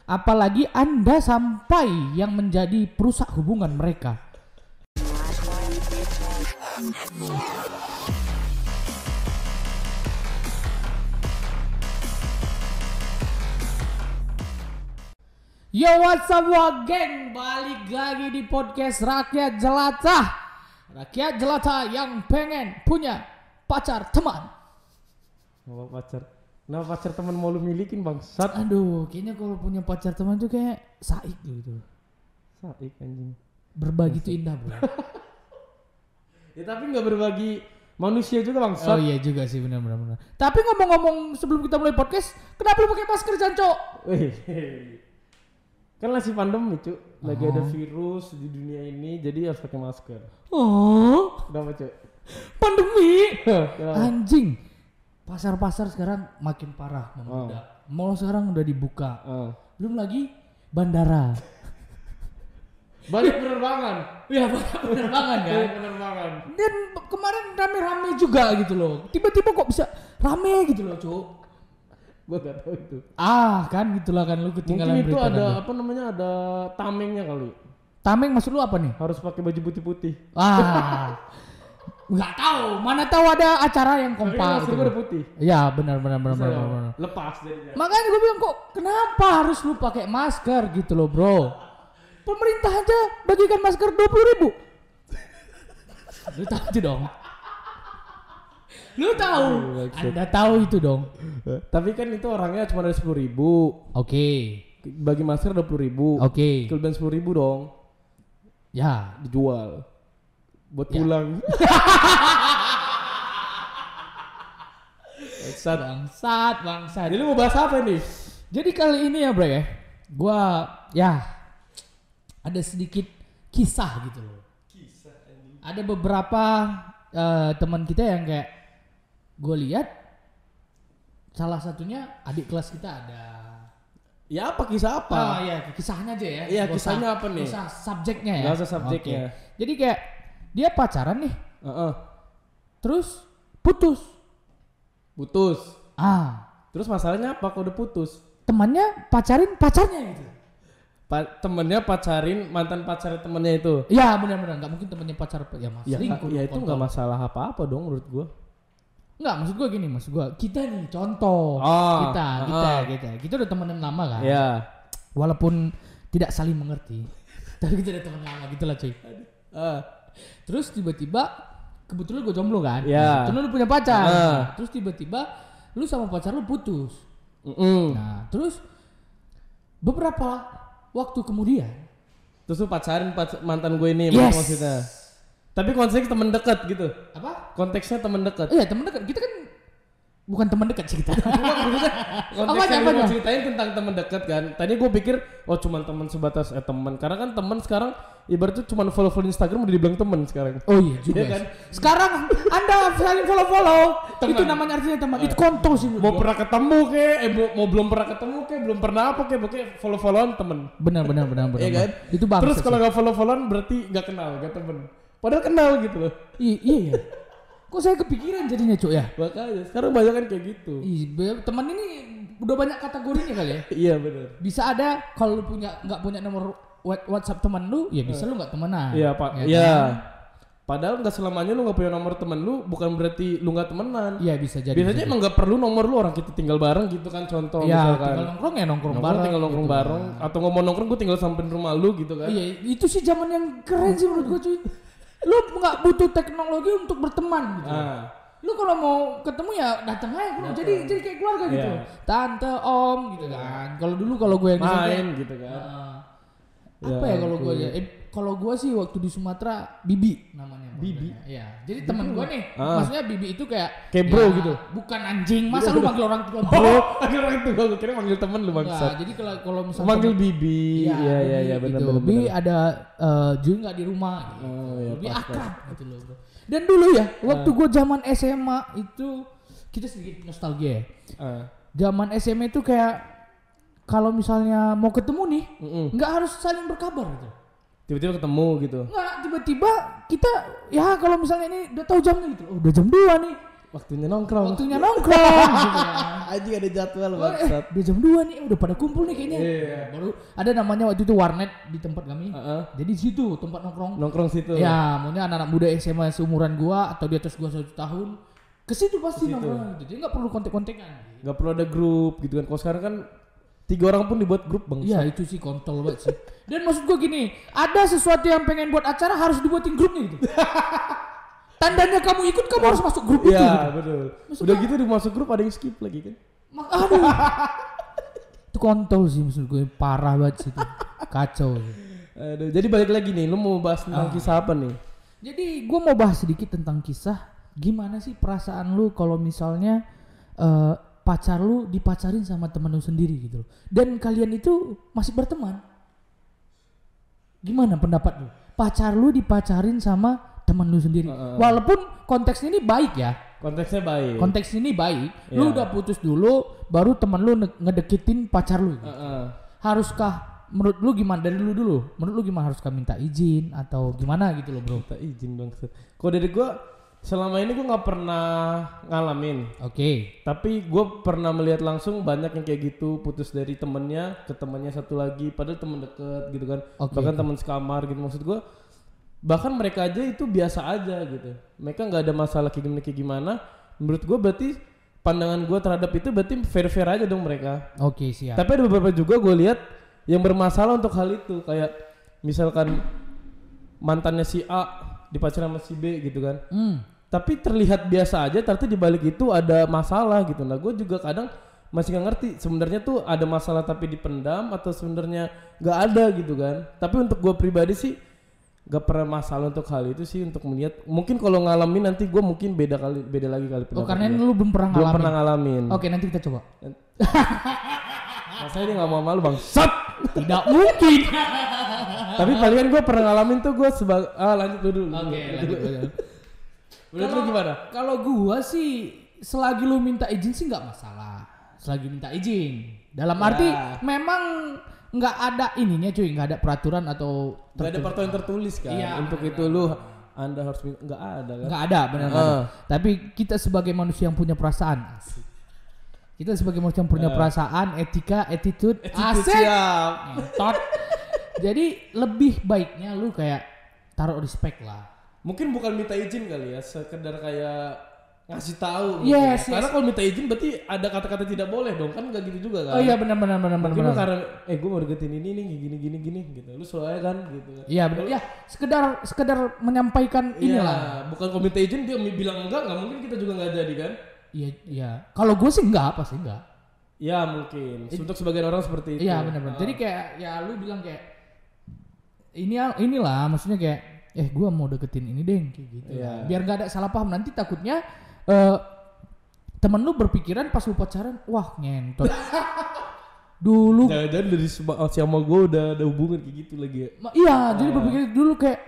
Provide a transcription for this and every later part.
Apalagi Anda sampai yang menjadi perusak hubungan mereka. Yo, what's up geng, balik lagi di podcast Rakyat Jelata. Rakyat Jelata yang pengen punya pacar teman. Kenapa pacar teman mau lu milikin bangsat? Aduh, kayaknya kalau punya pacar teman tuh kayak saik gitu. Saik anjing. Berbagi itu indah, bro. Ya tapi nggak berbagi manusia juga bangsat. Oh iya juga sih, benar. Tapi ngomong-ngomong sebelum kita mulai podcast, kenapa lu pakai masker, Janco? Kan masih pandemi, Cuk. Lagi ada virus di dunia ini, jadi harus pakai masker. Oh, Kenapa, Cuk? pandemi. Kenapa? Anjing. Pasar-pasar sekarang makin parah membludak. Mall sekarang udah dibuka. Belum lagi bandara. Banyak penerbangan. Ya, penerbangan kan. Banyak penerbangan. Dan kemarin rame-rame juga gitu loh. Tiba-tiba kok bisa rame gitu loh, Cuk. Gua gak tahu itu. Kan gitulah kan lu ketinggalan Mungkin itu berita ada tadi. apa namanya, ada tamengnya kali. Tameng maksud lu apa nih? Harus pakai baju putih-putih. Nggak tahu. Mana tahu ada acara yang Tapi kompak masker gitu. gua udah putih. Ya, benar. Lepas jadinya. Makanya gue bilang kok kenapa harus lu pakai masker gitu loh, bro. Pemerintah aja bagikan masker 20.000. Lu tahu itu dong. Lu tahu. Anda tahu itu dong. Tapi kan itu orangnya cuma ada 10.000. Oke. Bagi masker 20.000. Oke. Kelebihan 10.000 dong. Ya. Dijual. Buat Ya. pulang. Bangsat. Jadi lu mau bahas apa nih? Jadi kali ini ya, bro ya. Gua ya ada sedikit kisah gitu loh. Ada beberapa teman kita yang kayak gue lihat, salah satunya adik kelas kita ada. Ya apa kisah apa? Oh iya, kisahnya aja ya. Iya, Nggak kisahnya usah- apa nih? nggak usah subjeknya ya. Nggak usah subjeknya. Oke. Jadi kayak dia pacaran nih, terus putus. Putus. Terus Terus masalahnya apa kalau udah putus? temannya pacarin pacarnya gitu. Temennya pacarin mantan pacar temennya itu. Ya benar-benar, nggak mungkin temannya pacar ya mas. Ya, Selingkuh ya dong, itu nggak kontol. masalah apa-apa dong menurut gua. Nggak, maksud gue gini, kita nih contoh. Kita udah temenan lama kan. Ya. Walaupun tidak saling mengerti, tapi kita udah temen lama gitu lah cuy. Terus tiba-tiba kebetulan gue jomblo kan. Ya. Terus lu punya pacar. Terus tiba-tiba lu sama pacar lu putus. Nah, terus beberapa waktu kemudian Terus lu pacarin mantan gue ini Yes. maksudnya. Tapi konteksnya temen dekat gitu. apa? Konteksnya temen dekat. Iya, temen dekat. Kita kan bukan teman dekat sih kita. Konteksnya Apanya? mau ceritain tentang temen dekat kan. Tadi gue pikir cuma teman sebatas teman. Karena kan teman sekarang ibaratnya cuma follow Instagram udah dibilang temen sekarang. Oh iya juga. Iya kan? Sekarang Anda saling follow. Itu namanya artinya teman. Itu kontol sih. Mau pernah ketemu ke, mau belum pernah ketemu ke, belum pernah apa ke, pokoknya follow-followan temen. Benar. Iya kan? Itu bagus. Terus kalau nggak follow-followan berarti nggak kenal, nggak temen. Padahal kenal gitu loh. iya. Kok saya kepikiran jadinya cuk ya? Makanya sekarang banyak kan kayak gitu. Teman ini udah banyak kategorinya kali ya. Iya benar. Bisa ada kalau lu nggak punya nomor WhatsApp teman lu, ya bisa lu nggak temenan. Iya Pak. Ya Iya. kan? Padahal nggak selamanya lu nggak punya nomor temen lu, bukan berarti lu nggak temenan. Iya bisa jadi. Biasanya emang nggak perlu nomor lu, orang kita tinggal bareng gitu kan, contoh ya, misalkan. tinggal nongkrong ya nongkrong bareng. Tinggal nongkrong gitu bareng, atau ngomong nongkrong gue tinggal samperin rumah lu gitu kan. Iya, itu sih zaman yang keren sih menurut gua cuy. Lu nggak butuh teknologi untuk berteman gitu. Lu kalau mau ketemu ya datang aja bro. Jadi kayak keluarga gitu. Iya. Tante, om gitu kan. Kalau dulu kalau gue yang di sana Main gitu kan. apa ya kalau gue ya? Kalau gue sih waktu di Sumatera Bibi namanya. Bibi? Iya. Jadi teman gue nih, maksudnya Bibi itu kayak bro ya, gitu? Bukan anjing. Masa lu manggil orang tua bro? Manggil orang itu gue kira manggil temen lu Enggak, bangsat. jadi kalau misalnya Manggil bibi. Iya benar gitu. benar. Bi ada Jui nggak di rumah gitu. iya, Lebih pas, akrab gitu loh bro. Dan dulu ya waktu gue zaman SMA itu kita sedikit nostalgia ya. Zaman SMA itu kayak kalau misalnya mau ketemu nih nggak harus saling berkabar gitu. Tiba-tiba ketemu gitu. Nggak, tiba-tiba kita ya kalau misalnya ini udah tahu jamnya gitu. Oh, udah jam 2 nih. Waktunya nongkrong. Gitu kan. Anjing ada jadwal Oh, bangsat. udah jam 2 nih, udah pada kumpul nih kayaknya. Iya. Baru ada namanya waktu itu warnet di tempat kami. Heeh. Jadi di situ tempat nongkrong. Nongkrong situ. Ya, maunya anak-anak muda SMA seumuran gua atau di atas gua 1 tahun. Ke situ pasti Ke situ. nongkrong gitu. Jadi enggak perlu kontek-kontekan. Gak perlu ada grup gitu kan. Kalau sekarang kan 3 orang pun dibuat grup bang. Iya, itu sih kontol banget sih. Dan maksud gua gini, ada sesuatu yang pengen buat acara harus dibuatin grupnya gitu. Tandanya kamu ikut, kamu harus masuk grup itu. Iya Gitu. betul. Maksudnya- Udah gitu dimasuk grup ada yang skip lagi kan. Aduh. Itu kontol sih maksud gue, parah banget sih itu. Kacau sih. Aduh, jadi balik lagi nih, lu mau bahas tentang kisah apa nih? Jadi gue mau bahas sedikit tentang kisah gimana sih perasaan lu kalau misalnya pacar lu dipacarin sama temen lu sendiri gitu loh. Dan kalian itu masih berteman. Gimana pendapat lu? Pacar lu dipacarin sama temen lu sendiri. Walaupun konteks ini baik ya. Konteksnya baik. Konteks ini baik. Lu Iya. udah putus dulu baru temen lu ngedeketin pacar lu. Gitu. Haruskah menurut lu gimana dari lu dulu? Menurut lu gimana, haruskah minta izin atau gimana gitu loh, Bro? Minta izin bang. Kalau dari gua selama ini gua nggak pernah ngalamin. Oke. Tapi gue pernah melihat langsung banyak yang kayak gitu, putus dari temennya ke temannya satu lagi, padahal temen deket gitu kan, Oke, bahkan oke. teman sekamar gitu. Maksud gue, bahkan mereka aja itu biasa aja gitu. Mereka nggak ada masalah kayak gimana. Menurut gue berarti pandangan gue terhadap itu berarti fair aja dong mereka. Oke, siap. Tapi ada beberapa juga gue lihat yang bermasalah untuk hal itu, kayak misalkan mantannya si A dipacarin sama si B gitu kan. Tapi terlihat biasa aja, ternyata di balik itu ada masalah gitu. Nah, gue juga kadang masih nggak ngerti sebenarnya tuh ada masalah tapi dipendam atau sebenarnya nggak ada gitu kan. Tapi untuk gue pribadi sih nggak pernah masalah untuk hal itu sih, untuk melihat. Mungkin kalau ngalamin nanti gue mungkin beda lagi kali. Oh, karena gua. lu belum pernah Belum ngalamin. pernah ngalamin. Oke, nanti kita coba. Masa ini nggak mau malu bang. Sat. Tidak mungkin. Tapi palingan gue pernah ngalamin tuh gue sebagai lanjut dulu. Oke, lanjut. Menurut lu gimana? Kalau gua sih selagi lu minta izin sih nggak masalah. Selagi minta izin. Dalam arti memang nggak ada ininya cuy, nggak ada peraturan atau Gak ada peraturan tertulis kan. Iya, Untuk itu lu Anda harus nggak ada kan. nggak ada benar. Tapi kita sebagai manusia yang punya perasaan. Asik. Kita sebagai manusia yang punya perasaan, etika, attitude, asik. Siap. Ngentot. Jadi lebih baiknya lu kayak taruh respect lah. Mungkin bukan minta izin kali ya, sekedar kayak ngasih tahu. Yes, Karena yes. kalau minta izin berarti ada kata-kata tidak boleh dong, kan nggak gitu juga kan. Oh iya benar. Mungkin lu karena gue mau deketin ini nih gini gitu. Lu soalnya kan gitu. Iya benar. Ya, sekedar menyampaikan inilah. Iya, bukan kalau minta izin dia bilang enggak mungkin kita juga nggak jadi kan. Iya. Kalau gue sih enggak, pasti enggak. Ya mungkin. Untuk sebagian orang seperti itu. Iya benar. Jadi kayak ya lu bilang kayak inilah maksudnya kayak gue mau deketin ini deh kayak gitu. Iya. Biar nggak ada salah paham, nanti takutnya temen lu berpikiran pas lu pacaran, wah ngentot. Dulu Jangan-jangan dari sama gue udah ada hubungan kayak gitu lagi ya. iya, jadi berpikir dulu kayak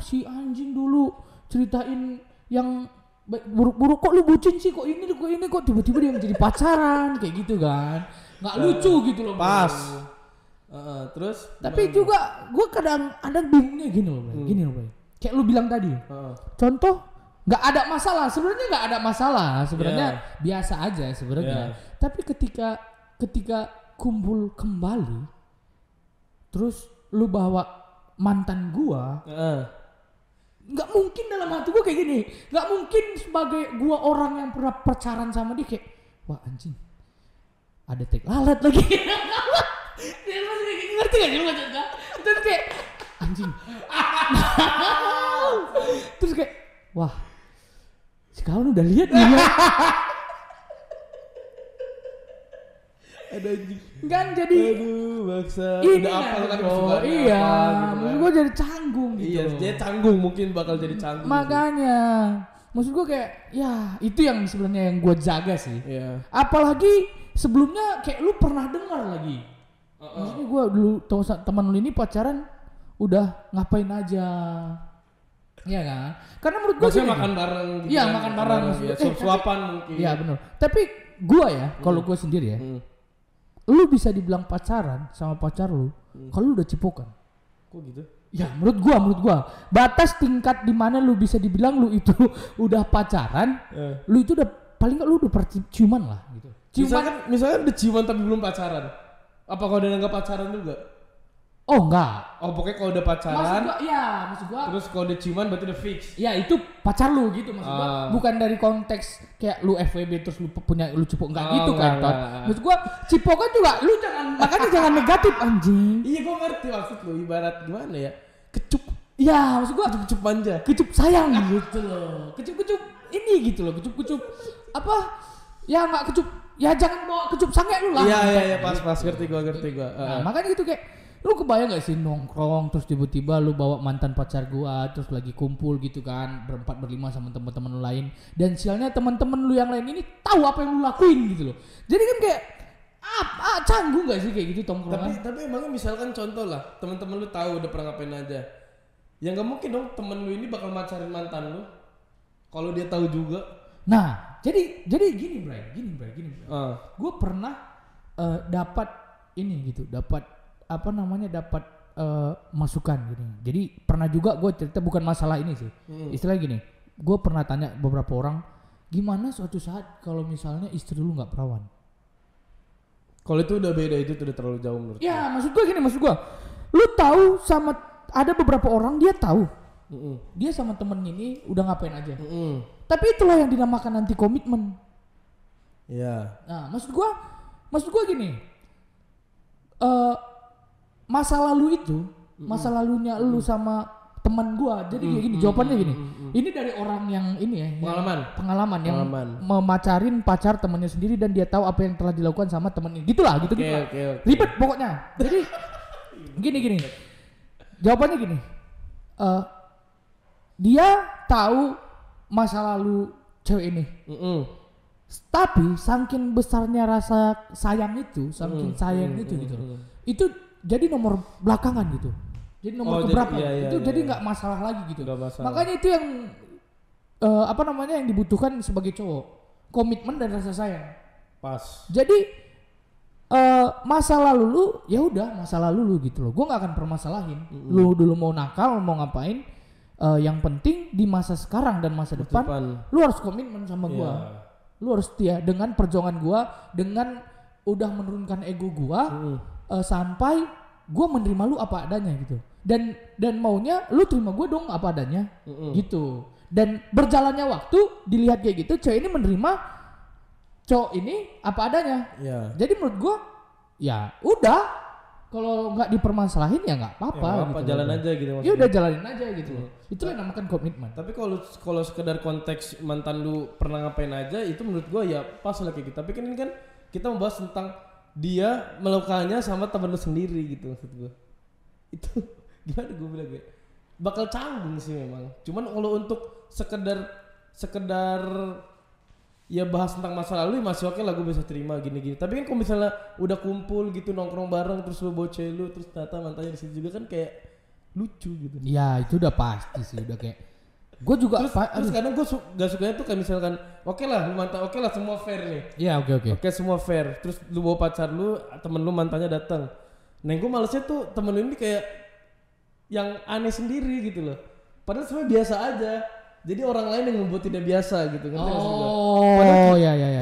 si anjing dulu ceritain yang buruk-buruk, kok lu bucin sih, kok ini kok tiba-tiba dia menjadi pacaran kayak gitu kan. Nggak lucu gitu loh. Pas. Bro. Terus Tapi juga gue kadang bingungnya gini loh, Bro. Gini loh, Bro. Kayak lu bilang tadi. Contoh, nggak ada masalah. Sebenarnya nggak ada masalah. Sebenarnya biasa aja sebenarnya. Tapi ketika kumpul kembali, terus lu bawa mantan gua, nggak mungkin dalam hati gua kayak gini. Nggak mungkin sebagai gua orang yang pernah pacaran sama dia kayak, wah anjing, ada tek lalat lagi. Dia masih ngerti gak sih maksudnya? Terus kayak anjing. Terus kayak wah, si kawan udah lihat nih. ada anjing. Kan jadi Aduh, baksa. ini Udah apa kan bro, kesukaannya iya. apa, gitu Maksud kan. gua jadi canggung gitu. Iya, dia canggung, mungkin bakal jadi canggung. Makanya maksud gua kayak ya itu yang sebenarnya yang gua jaga sih. Iya. Apalagi sebelumnya kayak lu pernah dengar lagi. Maksudnya gue dulu tau teman lu ini pacaran udah ngapain aja. Iya kan? Karena menurut gue Maksudnya makan bareng gitu. Iya, kan, makan bareng maksudnya. Suap-suapan mungkin. Iya benar. Tapi gue ya, kalau gue sendiri ya, lu bisa dibilang pacaran sama pacar lu kalau lu udah cipokan. Kok gitu? Ya menurut gua batas tingkat di mana lu bisa dibilang lu itu udah pacaran, lu itu udah paling nggak lu udah ciuman lah gitu. Misalkan udah ciuman tapi belum pacaran. Apa kau udah nggak pacaran juga? Oh enggak. Oh pokoknya kalau udah pacaran. Maksud gua. Terus kalau udah ciuman berarti udah fix. Ya itu pacar lu gitu maksud gua. Bukan dari konteks kayak lu FWB terus lu cipok enggak gitu kan. Maksud gua cipokan juga lu makanya jangan negatif anjing. Iya gua ngerti maksud lu, ibarat gimana ya? Kecup. Ya maksud gua kecup manja. Kecup sayang gitu loh. Kecup ini gitu loh. Kecup apa? Ya enggak kecup. Ya jangan bawa kecup sange lu lah. Iya pas ngerti gua. Nah, makanya gitu kayak lu kebayang gak sih nongkrong terus tiba-tiba lu bawa mantan pacar gua terus lagi kumpul gitu kan berempat berlima sama teman-teman lu lain dan sialnya teman-teman lu yang lain ini tahu apa yang lu lakuin gitu loh. Jadi kan kayak canggung gak sih kayak gitu tongkrongan? Tapi emangnya misalkan contoh lah teman-teman lu tahu udah pernah ngapain aja. Ya nggak mungkin dong temen lu ini bakal macarin mantan lu kalau dia tahu juga. Nah, jadi gini Bray. Gue pernah dapat masukan gini. Jadi pernah juga gue cerita bukan masalah ini sih. Istilah gini, gue pernah tanya beberapa orang, gimana suatu saat kalau misalnya istri lu nggak perawan? Kalau itu udah beda, itu udah terlalu jauh menurut gue. Ya maksud gue, lu tahu sama ada beberapa orang dia tahu, dia sama temen ini udah ngapain aja. Tapi itulah yang dinamakan anti komitmen. Iya. Nah maksud gue gini. Masa lalu itu, masa lalunya lu sama teman gua. Jadi kayak gini, jawabannya gini. Ini dari orang yang ini ya, pengalaman yang memacarin pacar temannya sendiri dan dia tahu apa yang telah dilakukan sama temennya. Gitulah, gitu. Okay. Ribet pokoknya. Jadi gini. Jawabannya gini. Dia tahu masa lalu cewek ini. Tapi saking besarnya rasa sayang itu, saking sayang itu gitu. Itu jadi nomor belakangan gitu. Jadi nomor keberapa? Jadi nggak masalah lagi gitu. Makanya itu yang yang dibutuhkan sebagai cowok, komitmen dan rasa sayang. Pas. Jadi masa lalu lu ya udah masa lalu lu gitu loh. Gue nggak akan permasalahin. Lu dulu mau nakal, mau ngapain? Yang penting di masa sekarang dan masa depan, lu harus komitmen sama gue. Lu harus setia dengan perjuangan gue, dengan udah menurunkan ego gue. Sampai gue menerima lu apa adanya gitu dan maunya lu terima gue dong apa adanya gitu dan berjalannya waktu dilihat kayak gitu cewek ini menerima cowok ini apa adanya. Jadi menurut gue ya udah kalau nggak dipermasalahin ya nggak apa-apa gitu jalan aja gitu maksudnya. Ya udah jalanin aja gitu loh. Itulah yang namakan komitmen. Tapi kalau sekedar konteks mantan lu pernah ngapain aja itu menurut gue ya pas lah kayak gitu. Tapi kan ini kan kita membahas tentang dia melakukannya sama temen lu sendiri gitu maksud gue. Itu gimana gue bilang kayak bakal canggung sih memang. Cuman kalau untuk sekedar ya bahas tentang masa lalu masih oke lah gue bisa terima gini-gini. Tapi kan kalau misalnya udah kumpul gitu nongkrong bareng terus lu bawa cewek lu terus ternyata mantannya di situ juga kan kayak lucu gitu. Ya itu udah pasti sih udah kayak gue juga terus kadang gue gak sukanya tuh kayak misalkan oke lah semua fair nih. Iya oke semua fair. Terus lu bawa pacar lu, temen lu mantannya datang. Nah gue malesnya tuh temen lu ini kayak yang aneh sendiri gitu loh. Padahal sebenarnya biasa aja. Jadi orang lain yang membuat tidak biasa gitu.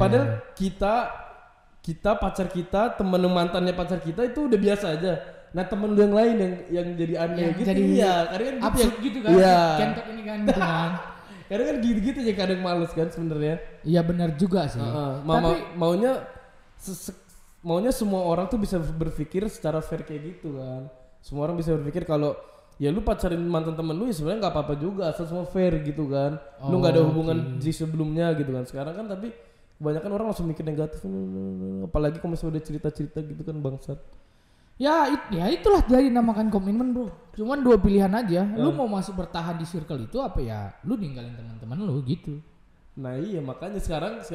Padahal kita pacar kita, temen mantannya pacar kita itu udah biasa aja. Nah temen lu yang lain yang jadi aneh gitu. Jadi karena kan absurd gitu kan. Kentot ini kan gitu kan. Karena kan gitu ya kadang males kan sebenarnya. Iya benar juga sih. Tapi maunya semua orang tuh bisa berpikir secara fair kayak gitu kan. Semua orang bisa berpikir kalau ya lu pacarin mantan temen lu ya sebenarnya nggak apa-apa juga asal semua fair gitu kan. Lu nggak ada hubungan di sebelumnya gitu kan. Sekarang kan tapi kebanyakan orang langsung mikir negatif. Apalagi kalau misalnya udah cerita-cerita gitu kan bangsat. Ya itulah jadi namakan komitmen bro. Cuman dua pilihan aja. Lu mau masih bertahan di circle itu apa ya lu ninggalin teman-teman lu gitu. Nah iya makanya sekarang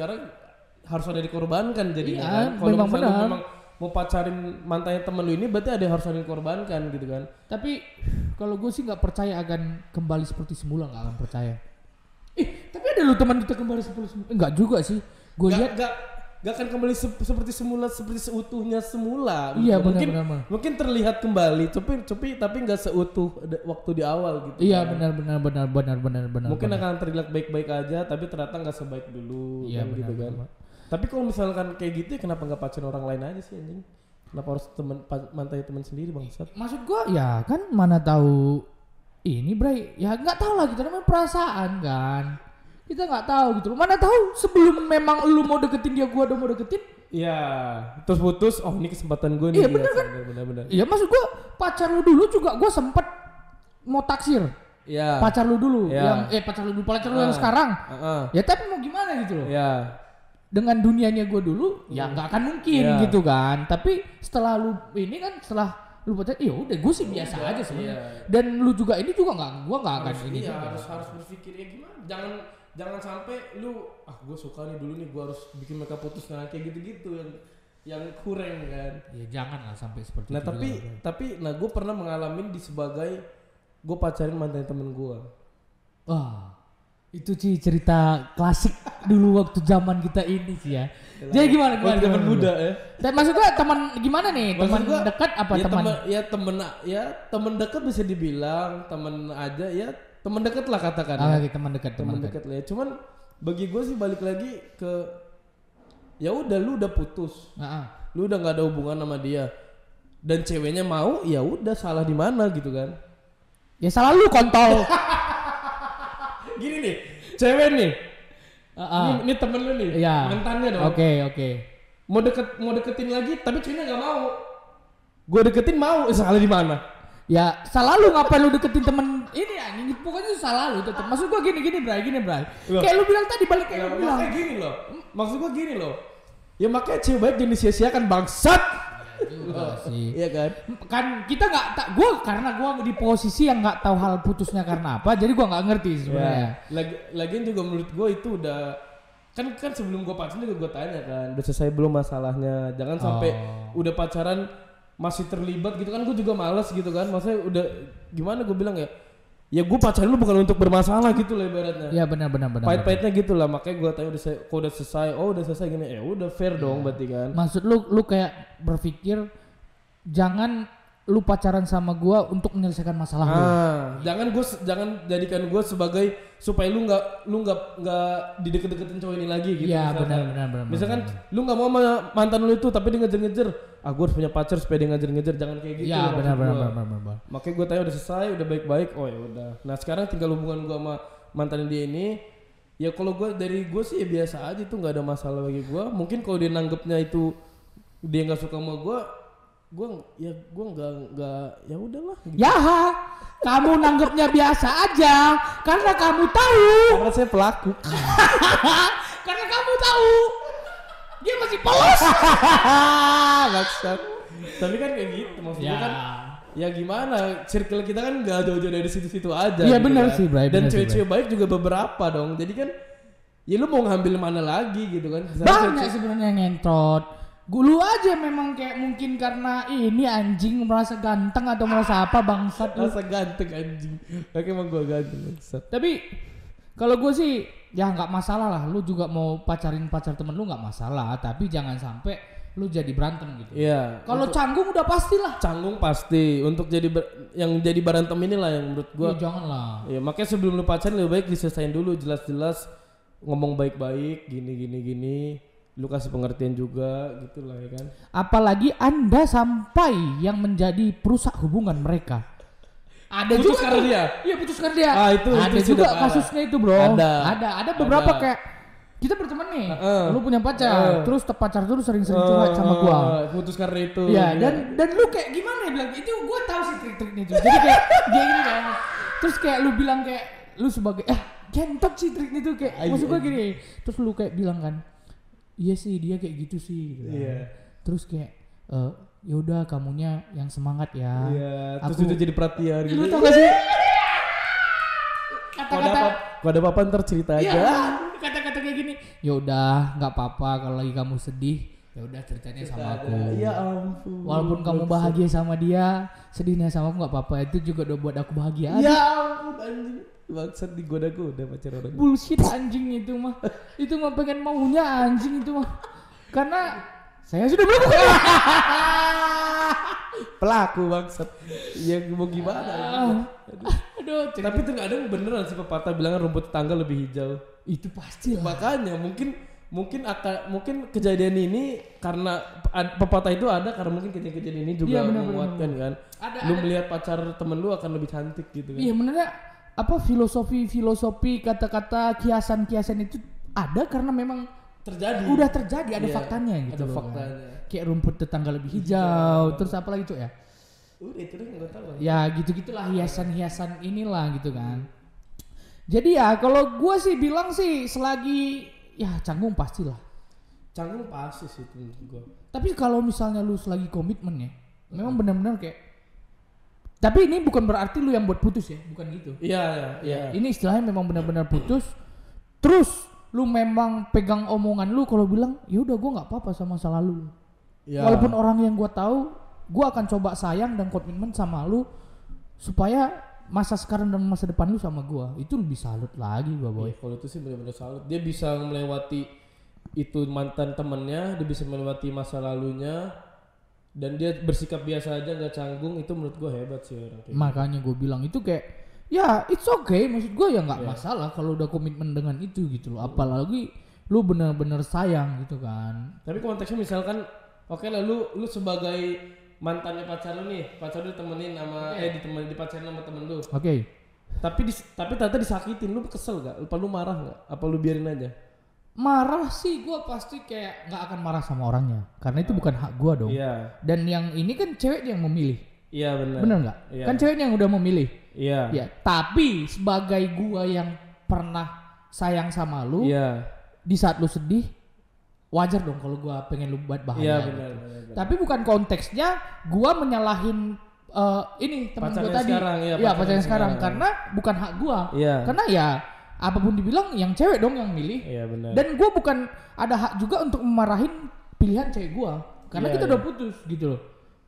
harus ada dikorbankan jadi kan. Kalau memang mau pacarin mantannya temen lu ini berarti ada yang harus ada dikorbankan gitu kan. Tapi kalau gue sih nggak percaya akan kembali seperti semula, nggak akan percaya. Tapi ada lu teman kita kembali seperti semula. Enggak juga sih. Gue lihat nggak akan kembali seperti semula, seperti seutuhnya semula. Iya mungkin benar. mungkin terlihat kembali tapi nggak seutuh waktu di awal gitu. Iya kan. benar. Mungkin akan terlihat baik-baik aja tapi ternyata nggak sebaik dulu. Iya kan, benar. gitu kan. Tapi kalau misalkan kayak gitu ya kenapa nggak pacarin orang lain aja sih anjing? Kenapa harus mantai teman sendiri bangsat? Maksud gua ya kan mana tahu ini Bray, ya nggak tahu lah gitu namanya perasaan kan. Kita nggak tahu gitu loh. Mana tahu sebelum memang lu mau deketin dia, gua udah mau deketin. Iya, terus putus. Oh ini kesempatan gue nih. Iya benar kan? Benar. Iya maksud gua pacar lu dulu juga gua sempet mau taksir. Iya. Pacar lu dulu, Ya. pacar lu yang sekarang. Ya tapi mau gimana gitu loh. Iya. Dengan dunianya gue dulu ya nggak akan mungkin gitu kan, tapi setelah lu ini kan setelah lu pacar ya udah gue sih biasa aja sebenarnya. Dan lu juga ini juga gue nggak akan ini juga. harus berpikir ya gimana, jangan sampai lu gue suka nih dulu nih gue harus bikin mereka putus kayak gitu yang kurang kan. Ya jangan lah sampai seperti Nah itu. tapi gue pernah mengalami di sebagai gue pacarin mantan temen gue. Wah itu sih cerita klasik dulu waktu zaman kita ini sih ya. Jadi gimana? Teman muda ya. Dan maksud gua teman gimana nih? Teman dekat apa ya teman? Teman dekat bisa dibilang, teman aja ya, teman dekat lah katakan. Teman dekat. Teman dekat lah ya. Cuman bagi gue sih balik lagi ke ya udah lu udah putus. Lu udah nggak ada hubungan sama dia. Dan ceweknya mau, ya udah salah di mana gitu kan. Ya salah lu kontol. Gini nih, cewek nih. Ini temen lu nih, mantannya dong. Oke. Mau deketin lagi, tapi ceweknya nggak mau. Gue deketin mau, salah di mana? Ya salah lu ngapain lu deketin temen ini anjing, pokoknya salah lu tetap. Maksud gua gini Bray. Kayak lu bilang tadi balik kayak lu bilang. Makanya gini loh. Maksud gua gini loh. Ya makanya cewek baik jangan disia-siakan bangsat. Juga sih. Iya kan? Kan kita karena gua di posisi yang nggak tahu hal putusnya karena apa, jadi gua nggak ngerti sebenarnya. Lagian juga menurut gua itu udah kan sebelum gua pacaran juga gua tanya kan, udah selesai belum masalahnya? Jangan sampai udah pacaran masih terlibat gitu kan, gue juga males gitu kan. Maksudnya udah gimana gue bilang ya gue pacaran lu bukan untuk bermasalah gitu lah ibaratnya. Iya benar. Pahit-pahitnya gitu lah, makanya gue tanya udah selesai gini, ya udah fair dong berarti kan. Maksud lu kayak berpikir jangan lu pacaran sama gua untuk menyelesaikan masalah lu. Jangan jadikan gua sebagai supaya lu nggak dideket-deketin cowok ini lagi gitu. Iya benar. Misalkan lu nggak mau sama mantan lu itu tapi dia ngejer-ngejer, gua harus punya pacar supaya dia ngejer-ngejer, jangan kayak gitu. Iya benar. Makanya gua tanya udah selesai, udah baik-baik, oh ya udah. Nah sekarang tinggal hubungan gua sama mantan dia ini. Ya kalau dari gua sih ya biasa aja, itu nggak ada masalah bagi gua. Mungkin kalau dia nanggepnya itu dia nggak suka sama gua nggak ya udahlah gitu. Ya kamu nanggepnya biasa aja karena kamu tahu. Karena saya pelaku. Karena kamu tahu dia masih polos. Maksud tapi kan kayak gitu maksudnya kan ya gimana, circle kita kan nggak jauh-jauh dari situ-situ aja. Iya gitu benar kan. sih Bray. Dan cewek-cewek baik juga beberapa dong, jadi kan ya lu mau ngambil mana lagi gitu kan. Banyak sebenarnya ngentot. Lu aja memang kayak mungkin karena ini anjing merasa ganteng atau merasa apa bangsat. Merasa ganteng anjing. Oke emang gua ganteng bangsat. Tapi kalau gue sih ya nggak masalah lah. Lu juga mau pacar temen lu nggak masalah. Tapi jangan sampai lu jadi berantem gitu. Iya. Kalau canggung udah pastilah. Canggung pasti. Untuk yang jadi berantem inilah yang menurut gua. Ya jangan lah. Ya makanya sebelum lu pacaran lebih baik diselesain dulu, jelas-jelas ngomong baik-baik, gini. Lu kasih pengertian juga gitu lah ya kan. Apalagi Anda sampai yang menjadi perusak hubungan mereka. Ada putus juga karena dia. Iya putus karena dia. Itu ada juga kasusnya itu bro. Ada beberapa kayak kita berteman nih. Lu punya pacar, terus pacar tuh sering-sering curhat sama gua. Putus karena itu. Iya dan lu kayak gimana ya bilang itu gua tahu sih trik-triknya itu. Jadi kayak dia gini kan. Terus kayak lu bilang kayak lu sebagai gentot sih triknya tuh kayak maksud gua gini. Terus lu kayak bilang kan, iya sih dia kayak gitu sih. Gitu. Iya. Terus kayak ya udah kamunya yang semangat ya. Iya. Terus udah jadi perhatian gitu. Lu tau gak sih? Kata-kata. Kalau ada apa-apa ntar cerita aja. Iya, kata-kata kayak gini. Ya udah nggak apa-apa kalau lagi kamu sedih. Ya udah ceritanya sama aku. Ya ampun. Walaupun kamu bahagia sama dia, sedihnya sama aku nggak apa-apa. Itu juga udah buat aku bahagia. Ya ampun anjing. Maksud digoda-goda pacar orang. Bullshit anjing itu mah. Itu mah pengen maunya anjing itu mah. Karena saya sudah melakukan. Pelaku bangsat. Ya mau gimana? Aduh, tapi terkadang beneran sih pepatah bilang rumput tetangga lebih hijau. Itu pasti lah. Makanya mungkin kejadian ini karena pepatah itu ada karena mungkin kejadian ini juga menguatkan kan. Lu melihat pacar temen lu akan lebih cantik gitu kan. Iya benernya apa filosofi kata-kata kiasan itu ada karena memang udah terjadi ada faktanya gitu. Ada faktanya. Kan. Kayak rumput tetangga lebih hijau, terus apa lagi Cok ya? Udah itu deh enggak tahu. Ya gitu-gitulah hiasan-hiasan inilah gitu kan. Jadi ya kalau gua sih bilang sih selagi ya canggung pastilah. Canggung pasti sih itu menurut gua. Tapi kalau misalnya lu selagi komitmen ya, memang benar-benar kayak. Tapi ini bukan berarti lu yang buat putus ya, bukan gitu. Iya. Ini istilahnya memang benar-benar putus. Terus lu memang pegang omongan lu kalau bilang, ya udah gua nggak apa-apa sama masa lalu. Ya. Walaupun orang yang gua tahu, gua akan coba sayang dan komitmen sama lu supaya masa sekarang dan masa depan lu sama gua itu lebih salut lagi gua boy. Kalau itu sih benar-benar salut. Dia bisa melewati itu mantan temennya, dia bisa melewati masa lalunya dan dia bersikap biasa aja nggak canggung. Itu menurut gua hebat sih orang kayak makanya gua bilang itu kayak ya it's okay, maksud gua ya nggak masalah kalau udah komitmen dengan itu gitu loh. Apalagi lu benar-benar sayang gitu kan. Tapi konteksnya misalkan oke lah lu sebagai mantannya pacar lu nih, pacar lu temenin sama dipacarin sama temen lu. Oke. Tapi ternyata disakitin, lu kesel gak? Lu marah gak? Apa lu biarin aja? Marah sih gua pasti kayak nggak akan marah sama orangnya karena itu bukan hak gua dong. Iya. Dan yang ini kan cewek yang memilih. Iya benar. Benar nggak? Iya. Kan ceweknya yang udah memilih. Iya. Ya, tapi sebagai gua yang pernah sayang sama lu, di saat lu sedih, wajar dong kalau gua pengen lu buat bahagia. Iya gitu. benar. Tapi bukan konteksnya gua menyalahin ini teman gua tadi. Pacarnya sekarang karena bukan hak gua. Iya. Karena ya apapun dibilang yang cewek dong yang milih. Iya benar. Dan gua bukan ada hak juga untuk memarahin pilihan cewek gua karena kita udah putus gitu loh.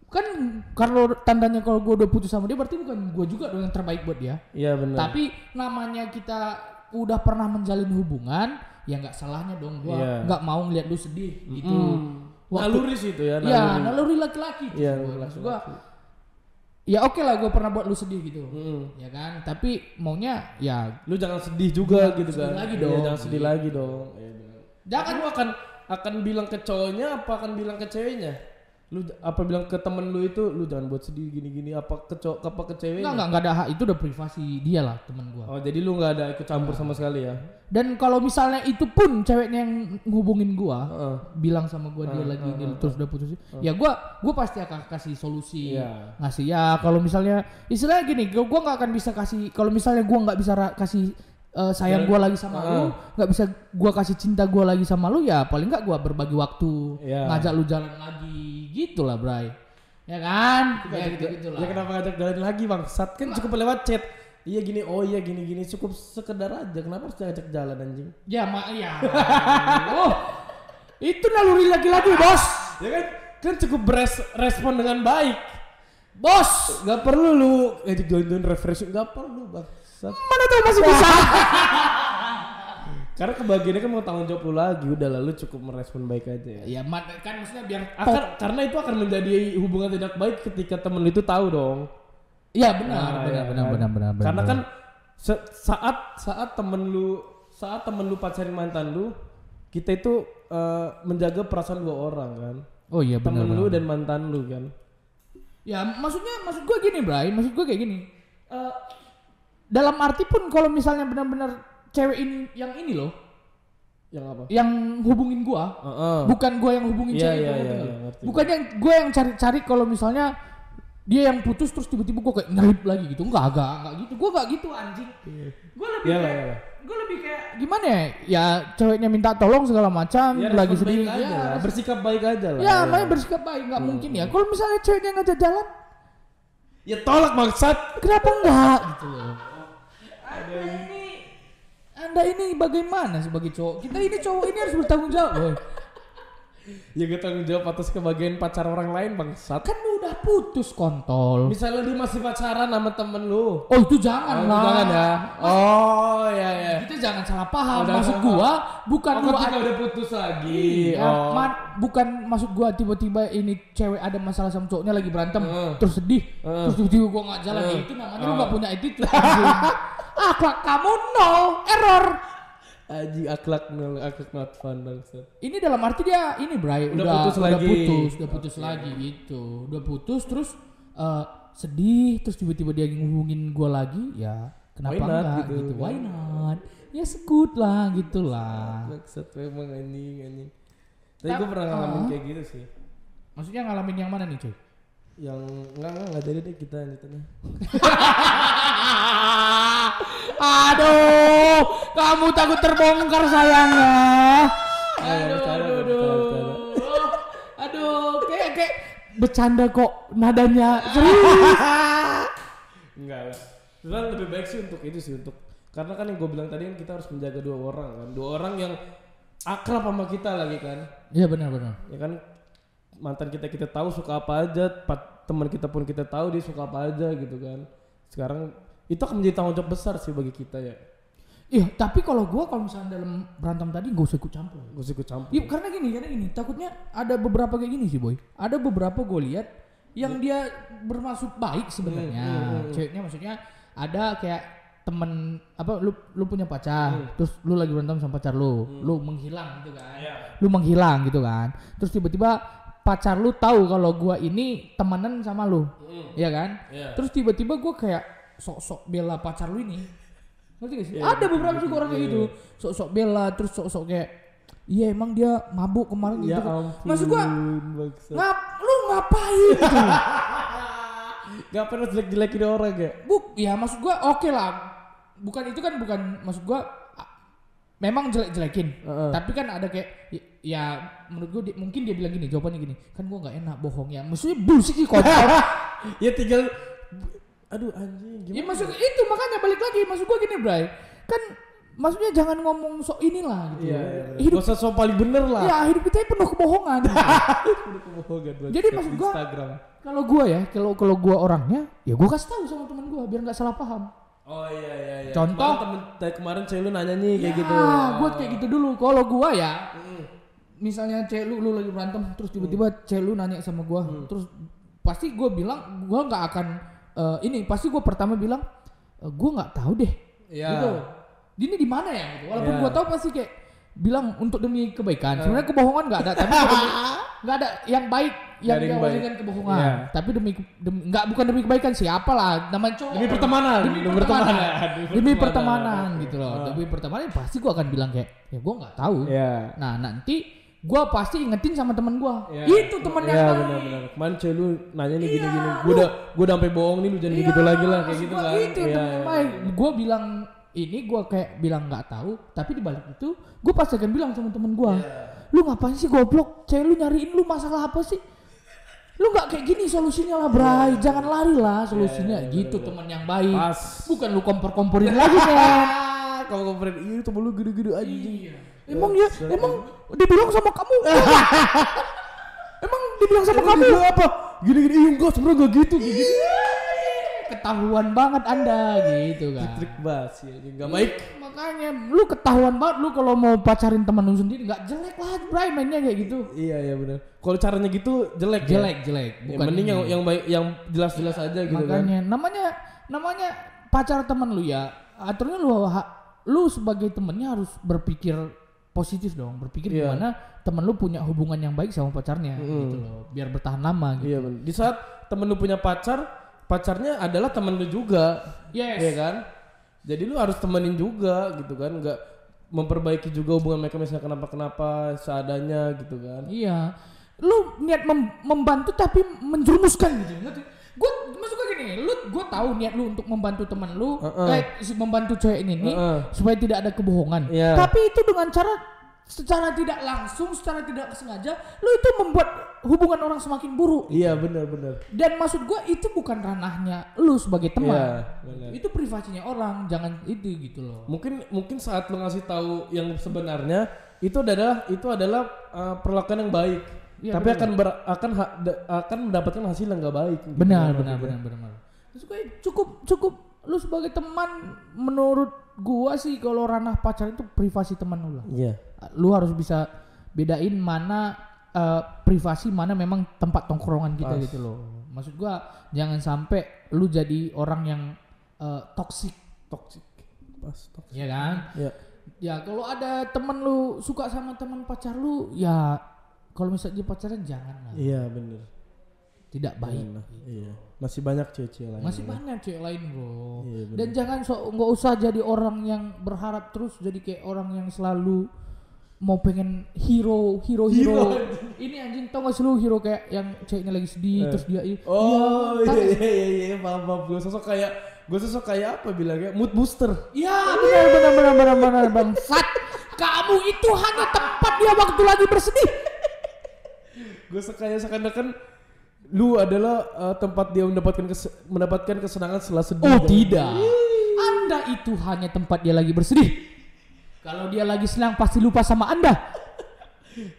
Kan kalau tandanya kalau gue udah putus sama dia berarti bukan gue juga dong yang terbaik buat dia. Iya benar. Tapi namanya kita udah pernah menjalin hubungan, ya nggak salahnya dong gue nggak mau ngeliat lu sedih gitu. Naluri sih itu ya. Naluri laki-laki. Iya. Maksud gue, ya oke lah gue pernah buat lu sedih gitu, ya kan. Tapi maunya ya lu jangan sedih juga gitu kan. Lagi dong. Jangan sedih lagi dong. Jangan lu akan bilang ke cowoknya apa akan bilang ke ceweknya? Lu apa bilang ke temen lu itu lu jangan buat sedih gini-gini apa ke ceweknya? Enggak ada hak, itu udah privasi dia lah temen gua. Oh jadi lu nggak ada ikut campur sama sekali ya? Dan kalau misalnya itu pun ceweknya yang ngubungin gua, bilang sama gua dia lagi ini terus udah putus, ya gua pasti akan kasih solusi, ngasih ya kalau misalnya istilahnya gini, gua nggak akan bisa kasih kalau misalnya gua nggak bisa kasih sayang gue lagi sama lu, nggak bisa gue kasih cinta gue lagi sama lu, ya paling nggak gue berbagi waktu, ngajak lu jalan lagi, gitulah Bray, ya kan? Ya gitu lah. Ya kenapa ngajak jalan lagi bangsat, kan cukup lewat chat. Iya gini, gini cukup sekedar aja, kenapa harus ngajak jalan anjing? Ya itu naluri laki-laki bos. Ya kan cukup respon dengan baik, bos. Gak perlu lu ngajak jalan refreshing, gak perlu bang. Mana tahu masih bisa. Karena kebahagiaannya kan mau tanggung jawab lu lagi, udah lalu cukup merespon baik aja ya. Ya kan maksudnya biar karena itu akan menjadi hubungan tidak baik ketika temen lu itu tahu dong. Iya benar. Karena kan saat temen lu pacarin mantan lu, kita itu menjaga perasaan dua orang kan. Oh iya benar. Temen lu dan mantan lu kan. Ya maksud gue gini Bray, maksud gue kayak gini. Dalam arti pun kalau misalnya benar-benar cewek ini loh, yang apa? Yang hubungin gua, bukan gua yang hubungin cewek itu. Bukannya gua yang cari-cari kalau misalnya dia yang putus terus tiba-tiba gua kayak nyelip lagi gitu, enggak gitu, gua enggak gitu anjing. Gua lebih kayak gimana ya, ceweknya minta tolong segala macam, lagi sedih aja, bersikap baik aja lah. Ya, makanya bersikap baik, nggak mungkin ya. Kalau misalnya ceweknya ngajak jalan, ya tolak bangsat. Kenapa enggak gitu loh? Anda ini bagaimana sebagai cowok? Kita ini cowok ini harus bertanggung jawab, boy. Ya gue tanggung jawab atas kebahagiaan pacar orang lain bangsat. Kan lu udah putus kontol. Misalnya lu masih pacaran sama temen lu. Oh itu jangan lah. Jangan ya. Oh ya ya. Kita jangan salah paham. Udah Maksud paham. gua bukan lu Ketika udah putus lagi. Iya, bukan maksud gua tiba-tiba ini cewek ada masalah sama cowoknya lagi berantem terus sedih terus tiba-tiba gua nggak jalan. Ya, itu namanya lu nggak punya attitude. Akhlak kamu nol, error. Aji akhlak nol, akhlak not fun bangsat. Ini dalam arti dia ini Bray Udah putus lagi gitu. Udah putus terus sedih terus tiba-tiba dia ngehubungin gua lagi ya kenapa enggak gitu. Why not? Ya sekut lah gitulah. Bangsat memang anjing. Tapi gua pernah ngalamin kayak gitu sih. Maksudnya ngalamin yang mana nih, cuy? Yang enggak jadi deh kita lanjutannya. Aduh, kamu takut terbongkar sayangnya. Aduh, kayak bercanda kok nadanya serius. Enggak lah. Sebenarnya lebih baik sih untuk itu sih karena kan yang gue bilang tadi kan kita harus menjaga dua orang yang akrab sama kita lagi kan. Iya benar. Ya kan mantan kita tahu suka apa aja, teman kita pun kita tahu dia suka apa aja gitu kan. Sekarang itu akan menjadi tanggung jawab besar sih bagi kita ya. Iya, tapi kalau misalnya dalam berantem tadi gak usah ikut campur. Iya, karena gini, takutnya ada beberapa kayak gini sih boy. Ada beberapa gue lihat yang dia bermaksud baik sebenarnya. Ceweknya maksudnya ada kayak temen apa lu punya pacar, terus lu lagi berantem sama pacar lu menghilang gitu kan. Lu menghilang gitu kan. Terus tiba-tiba pacar lu tahu kalau gua ini temenan sama lu. Iya kan? Terus tiba-tiba gua kayak sok-sok bela pacar lu ini. Ngerti gak sih? Ada beberapa juga orang kayak gitu. Sok-sok bela terus sok-sok kayak iya emang dia mabuk kemarin gitu. Maksud gua lu ngapain gitu? Gak pernah jelek-jelekin orang ya? Ya maksud gua oke lah. Bukan maksud gua memang jelek-jelekin. Tapi kan ada kayak ya menurut gua mungkin dia bilang gini, jawabannya gini. Kan gua enggak enak bohong ya. Maksudnya bullshit sih kotor. Ya tinggal aduh anjing gimana? Ya maksud itu makanya balik lagi maksud gua gini, Bray. Kan maksudnya jangan ngomong sok inilah gitu. Iya. Hidup sok paling bener lah. Ya hidup kita penuh kebohongan. Penuh kebohongan. Jadi maksud gua kalau gua ya, kalau gua orangnya, ya gua kasih tahu sama teman gua biar nggak salah paham. Oh iya. Contoh kemarin cewek lu nanya nih kayak gitu. Gua kayak gitu dulu. Kalau gua ya, misalnya cewek lu lagi berantem, terus tiba-tiba cewek lu nanya sama gua, terus pasti gua bilang gua nggak akan pasti gua pertama bilang gua nggak tahu deh. Gitu. Ini di mana ya? Gitu. Walaupun gua tahu pasti kayak bilang untuk demi kebaikan. Sebenarnya kebohongan nggak ada, tapi nggak ada yang baik yang diawali dengan kebohongan. Tapi bukan demi kebaikan siapalah namanya cowok. Demi pertemanan. Demi pertemanan gitu loh. Demi pertemanan pasti gua akan bilang kayak ya gua nggak tahu. Nah nanti gua pasti ingetin sama teman gua. Itu teman yang baik. Benar. Kemarin cewek lu nanya nih gini-gini. Gua udah sampai bohong nih lu jangan gitu lagi lah kayak gitu kan. Itu teman baik. Gua bilang ini gue kayak bilang nggak tahu, tapi di balik itu gue pasti akan bilang sama temen gue, lu ngapain sih goblok, cewek lu nyariin lu masalah apa sih, lu nggak kayak gini solusinya lah Bray, jangan lari lah solusinya gitu. Teman yang baik, bukan lu kompor-komporin lagi kan. Kalau komporin itu temen lu gede-gede anjing. Emang dibilang sama kamu emang dibilang sama kamu apa gini-gini enggak sebenarnya enggak gitu ketahuan banget anda gitu kan. Trik bas ya nggak baik. Makanya lu ketahuan banget lu kalau mau pacarin teman lu sendiri nggak jelek lah Bray mainnya kayak gitu. Iya benar. Kalau caranya gitu jelek. Bukan mending yang baik yang jelas-jelas aja gitu kan. Makanya namanya pacar teman lu ya. Aturnya lu sebagai temennya harus berpikir positif dong. Berpikir gimana temen lu punya hubungan yang baik sama pacarnya gitu loh. Biar bertahan lama gitu. Iya benar. Di saat temen lu punya pacarnya adalah temen lu juga, ya kan? Jadi lu harus temenin juga gitu kan, nggak memperbaiki juga hubungan mereka misalnya kenapa seadanya gitu kan? Iya, lu niat membantu tapi menjerumuskan gitu, ngerti? Maksud gue gini, gue tahu niat lu untuk membantu teman lu, membantu cewek ini supaya tidak ada kebohongan. Tapi itu dengan cara secara tidak langsung, secara tidak sengaja, lu itu membuat hubungan orang semakin buruk. Iya benar. Dan maksud gue itu bukan ranahnya lu sebagai teman. Itu privasinya orang, jangan itu gitu loh. Mungkin saat lu ngasih tahu yang sebenarnya, itu adalah perlakuan yang baik. Iya, Tapi benar. akan mendapatkan hasil yang nggak baik. Gitu. Benar. Terus gue cukup lu sebagai teman, menurut gua sih kalau ranah pacaran itu privasi teman lu lah. Iya. Lu harus bisa bedain mana privasi, mana memang tempat tongkrongan kita gitu loh. Maksud gua jangan sampai lu jadi orang yang toksik. Iya kan? Iya. Ya kalau ada temen lu suka sama teman pacar lu, ya kalau misalnya dia pacaran jangan lah. Iya benar. Tidak baik. Iya. Masih banyak cewek-cewek lain. Masih banyak cewek lain bro. Iya, bener. Dan jangan nggak usah jadi orang yang berharap terus jadi kayak orang yang selalu mau pengen hero. Ini anjing, tau gak sih lu hero kayak yang ceweknya lagi sedih terus dia Oh iya paham. Gue sosok kayak apa bilangnya, mood booster. Iya benar bangsat. Kamu itu hanya tempat dia waktu lagi bersedih. Gue kayak seakan-akan lu adalah tempat dia mendapatkan kesenangan setelah sedih. Oh tidak. Anda itu hanya tempat dia lagi bersedih. Kalau dia lagi senang pasti lupa sama Anda.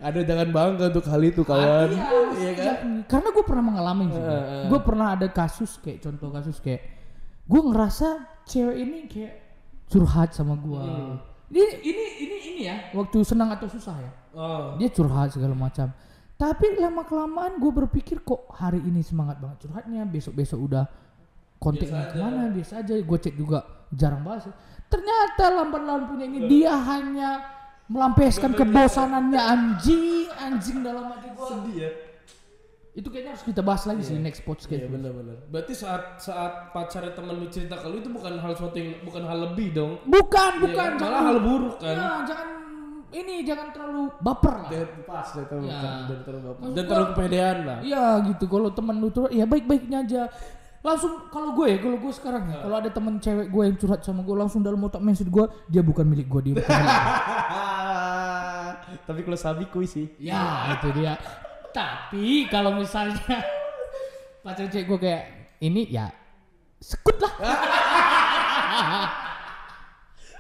Ada, jangan bangga untuk hal itu kawan. Iya kan? Karena gue pernah mengalami sih. Gue pernah ada contoh kasus kayak gue ngerasa cewek ini kayak curhat sama gue. Ini ya waktu senang atau susah ya. Dia curhat segala macam. Tapi lama kelamaan gue berpikir kok hari ini semangat banget curhatnya, besok udah kontaknya kemana, biasa aja. Gue cek juga jarang bahas. Ternyata lampu-lampunya ini dia hanya melampiaskan kebosanannya. Anjing dalam hati gue. Sedih ya. Itu kayaknya harus kita bahas lagi sih next podcast. Iya benar. Berarti saat pacarnya temen lu cerita ke lu itu bukan hal lebih dong. Bukan. Malah hal buruk kan. Nah, jangan terlalu baper lah. Dan terlalu kepedean lah. Iya gitu. Kalau temen lu tuh ya baik-baiknya aja. Langsung kalau gue sekarang ya, kalau ada temen cewek gue yang curhat sama gue, langsung dalam otak mindset gue, dia bukan milik gue, dia bukan milik gue. Tapi kalau Sabi kuy sih. Ya itu dia. Tapi kalau misalnya pacar cewek gue kayak ini ya sekut lah.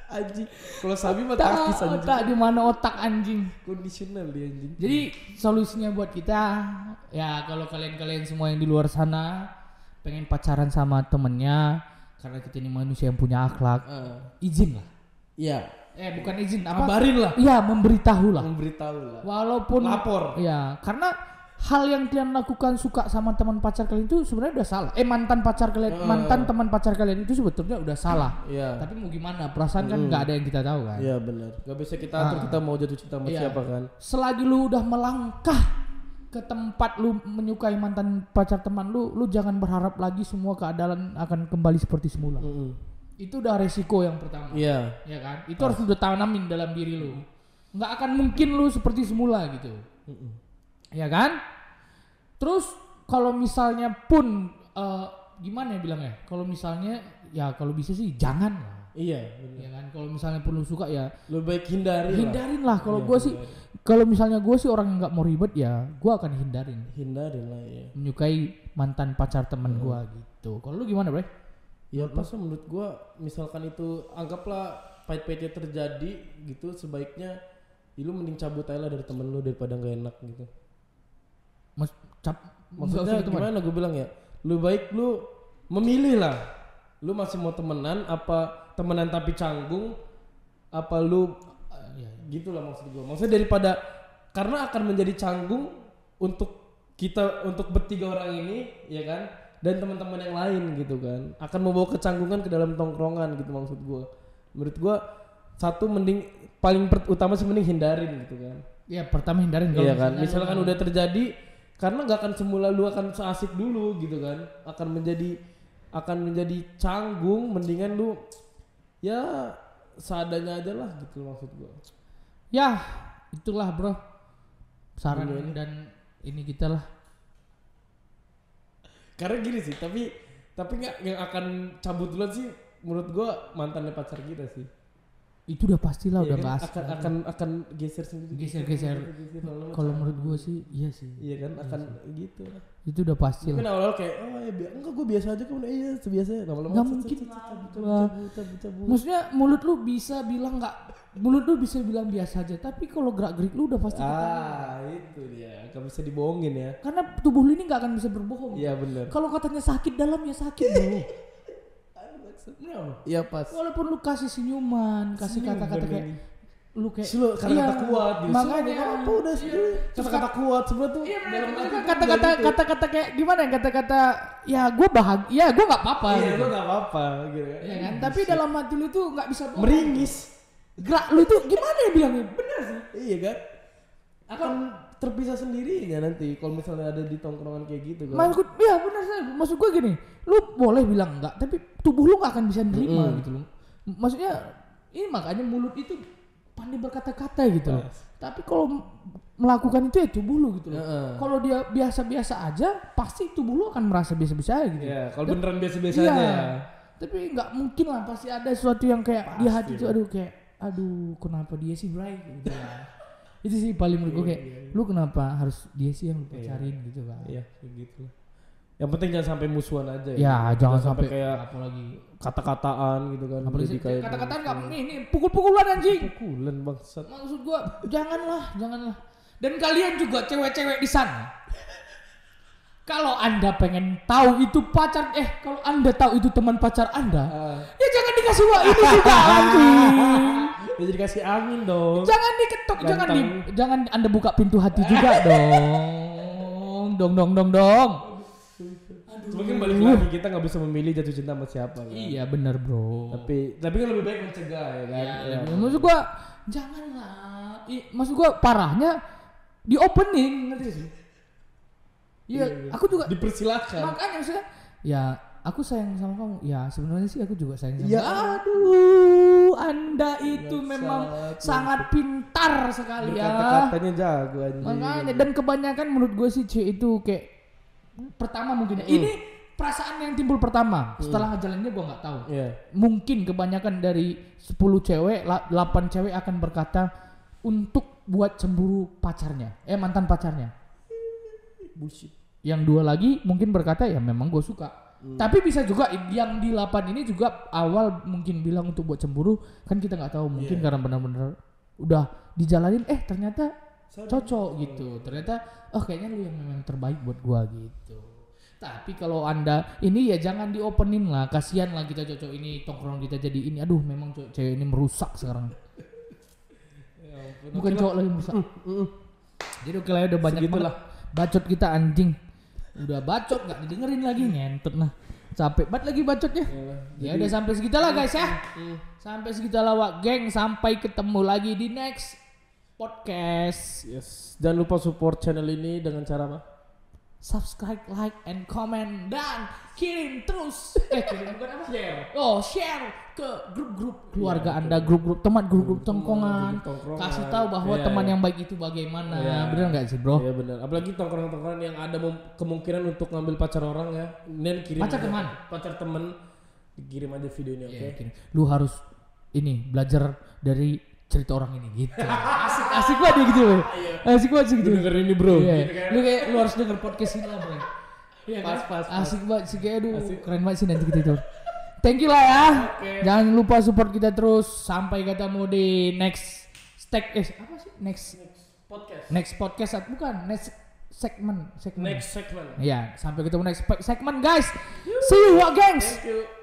Anjing. Kalau Sabi mah takis anjing. Tak di mana otak anjing. Kondisional dia anjing. Jadi solusinya buat kita ya, kalau kalian semua yang di luar sana pengen pacaran sama temennya, karena kita ini manusia yang punya akhlak, izin lah. Iya. Bukan izin, apa? Kabarin lah. Iya, memberitahu lah. Walaupun lapor. Ya, karena hal yang kalian lakukan suka sama teman pacar kalian itu sebenarnya udah salah. Mantan teman pacar kalian itu sebetulnya udah salah. Iya. Tapi mau gimana? Perasaan kan nggak ada yang kita tahu kan. Iya benar. Gak bisa kita atur kita mau jatuh cinta sama siapa kan. Selagi lu udah melangkah ke tempat lu menyukai mantan pacar teman lu jangan berharap lagi semua keadaan akan kembali seperti semula. Itu udah resiko yang pertama. Iya. Ya kan? Itu harus udah tanamin dalam diri lu. Nggak akan mungkin lu seperti semula gitu. Ya kan? Terus kalau misalnya pun gimana ya bilangnya? Kalau misalnya ya kalau bisa sih jangan lah. Iya, benar. Ya kan? Kalau misalnya pun lu suka ya lebih baik hindarin lah. Kalau gue sih, kalau misalnya gue sih orang yang nggak mau ribet ya, gue akan hindarin lah ya. Menyukai mantan pacar teman gue gitu. Kalau lu gimana, Bre? Ya masa menurut gue, misalkan itu anggaplah pahit-pahitnya terjadi gitu, sebaiknya lu mending cabut aja lah dari temen lu daripada nggak enak gitu. Maksudnya gimana gue bilang ya? Lu baik lu memilih lah. Lu masih mau temenan apa temenan tapi canggung, apa lu gitulah maksud gue. Maksudnya daripada, karena akan menjadi canggung untuk kita, untuk bertiga orang ini ya kan, dan teman-teman yang lain gitu kan, akan membawa kecanggungan ke dalam tongkrongan gitu maksud gue. Menurut gue paling utama sih mending hindarin gitu kan. Ya pertama hindarin. Iya kan, misalkan udah terjadi, karena nggak akan semula lu akan seasik dulu gitu kan, akan menjadi canggung, mendingan lu ya seadanya aja lah gitu maksud gua. Ya itulah bro saran dan ini kita lah. Karena gini sih, tapi nggak yang akan cabut duluan sih menurut gua mantannya pacar kita sih. itu udah pastilah udah kan? nggak asik. akan geser sendiri. Geser. Kalau menurut gue sih iya sih. Iya kan akan gitu. Itu udah pasti Mungkin lah. awal-awal kayak enggak gue biasa aja kan. Iya sebiasa. Lama-lama Nggak mungkin lah. Maksudnya mulut lu bisa bilang biasa aja, tapi kalau gerak-gerik lu udah pasti ketahuan. Itu dia. Gak bisa dibohongin ya. Karena tubuh lu ini nggak akan bisa berbohong. Iya benar. Kalau katanya sakit dalam ya sakit bro. Iya pas. Walaupun lu kasih senyuman, kasih kata-kata kayak lu kayak kata-kata kuat gitu. Makanya apa udah sih kata-kata kuat sebenarnya tuh dalam kata-kata kayak gimana ya, kata-kata ya gue bahagia, gue nggak apa-apa. Iya gitu. gue nggak apa-apa gitu. Ya kan, tapi dalam hati lu tuh nggak bisa bohong. Meringis. Gerak lu tuh gimana ya bilangnya? Bener sih. Iya kan. Akan terpisah sendirinya nanti kalau misalnya ada di tongkrongan kayak gitu kan. Iya benar sih. Maksud gue gini, lu boleh bilang enggak, tapi tubuh lu nggak akan bisa nerima gitu loh. Maksudnya ini makanya mulut itu pandai berkata-kata gitu loh. Tapi kalau melakukan itu ya tubuh lu gitu loh. Kalau dia biasa-biasa aja, pasti tubuh lu akan merasa biasa-biasa aja gitu. Iya, kalau beneran biasa-biasa aja. Tapi nggak mungkin lah, pasti ada sesuatu yang kayak di hati itu aduh kenapa dia sih Bray gitu lah. Itu sih paling menurut gue kayak lu kenapa harus dia sih yang lu pacarin gitu kan. Iya, kayak gitu. Yang penting jangan sampai musuhan aja ya. Jangan sampai kayak apalagi kata-kataan gitu kan. Apalagi kata-kataan enggak ini pukul-pukulan anjing. Pukulan bangsat. Maksud gua janganlah. Dan kalian juga cewek-cewek di sana. Kalau Anda pengen tahu itu pacar kalau Anda tahu itu teman pacar Anda, ya jangan dikasih ini juga anjing. Ya jadi kasih angin dong. Jangan diketuk, jangan Anda buka pintu hati juga dong. Dong. Mungkin balik lagi kita nggak bisa memilih jatuh cinta sama siapa kan? Iya benar bro. Tapi kan lebih baik mencegah ya kan. Ya. Maksud gua janganlah. Maksud gua parahnya di opening ngerti sih. Iya, aku juga dipersilakan. Makanya maksudnya ya aku sayang sama kamu. Ya sebenarnya sih aku juga sayang sama kamu. Aduh, Anda itu memang sangat pintar sekali ya. Kata-katanya jago anjing. Makanya dan kebanyakan menurut gue sih cewek itu kayak pertama mungkin ini perasaan yang timbul pertama. Setelah ngejalaninnya gue nggak tahu. Mungkin kebanyakan dari 10 cewek 8 cewek akan berkata untuk buat cemburu pacarnya, mantan pacarnya. Bullshit. Yang 2 lagi mungkin berkata ya memang gue suka. Tapi bisa juga yang di 8 ini juga awal mungkin bilang untuk buat cemburu, kan kita nggak tahu mungkin karena benar-benar udah dijalanin ternyata cocok gitu. Ternyata kayaknya lu yang memang terbaik buat gua gitu. Tapi kalau Anda ini ya jangan diopenin lah, kasihan lah kita cocok ini tongkrong kita jadi ini. Aduh memang cewek ini merusak sekarang. Bukan cowok lagi merusak. Jadi oke lah udah banyak banget bacot kita anjing. Udah bacot nggak didengerin lagi ngentot nah. Capek banget lagi bacotnya. Ya udah sampai segitulah guys ya. Sampai segitulah Wak Geng, sampai ketemu lagi di next podcast. Yes. Jangan lupa support channel ini dengan cara apa? Subscribe, like, and comment dan kirim terus. Kirim bukan apa? Share ke grup-grup keluarga Anda, grup-grup teman, grup-grup tongkongan. Kasih tahu bahwa teman yang baik itu bagaimana. Benar nggak sih, bro? Iya benar. Apalagi tongkrongan-tongkrongan yang ada kemungkinan untuk ngambil pacar orang ya. Nen kirim pacar teman, pacar temen, dikirim aja videonya, oke? Lu harus ini belajar dari cerita orang ini gitu. Asik banget dia gitu loh. Asik banget gitu. Dengerin ini bro. Iya. Lu harus denger podcast ini lah bro. Iya pas. Asik banget sih kayak keren banget sih nanti kita itu. Thank you lah ya. Jangan lupa support kita terus sampai ketemu di next apa sih? Next podcast bukan next segment. Next segment. Iya, sampai ketemu next segment guys. See you Wak Gengs. Thank you.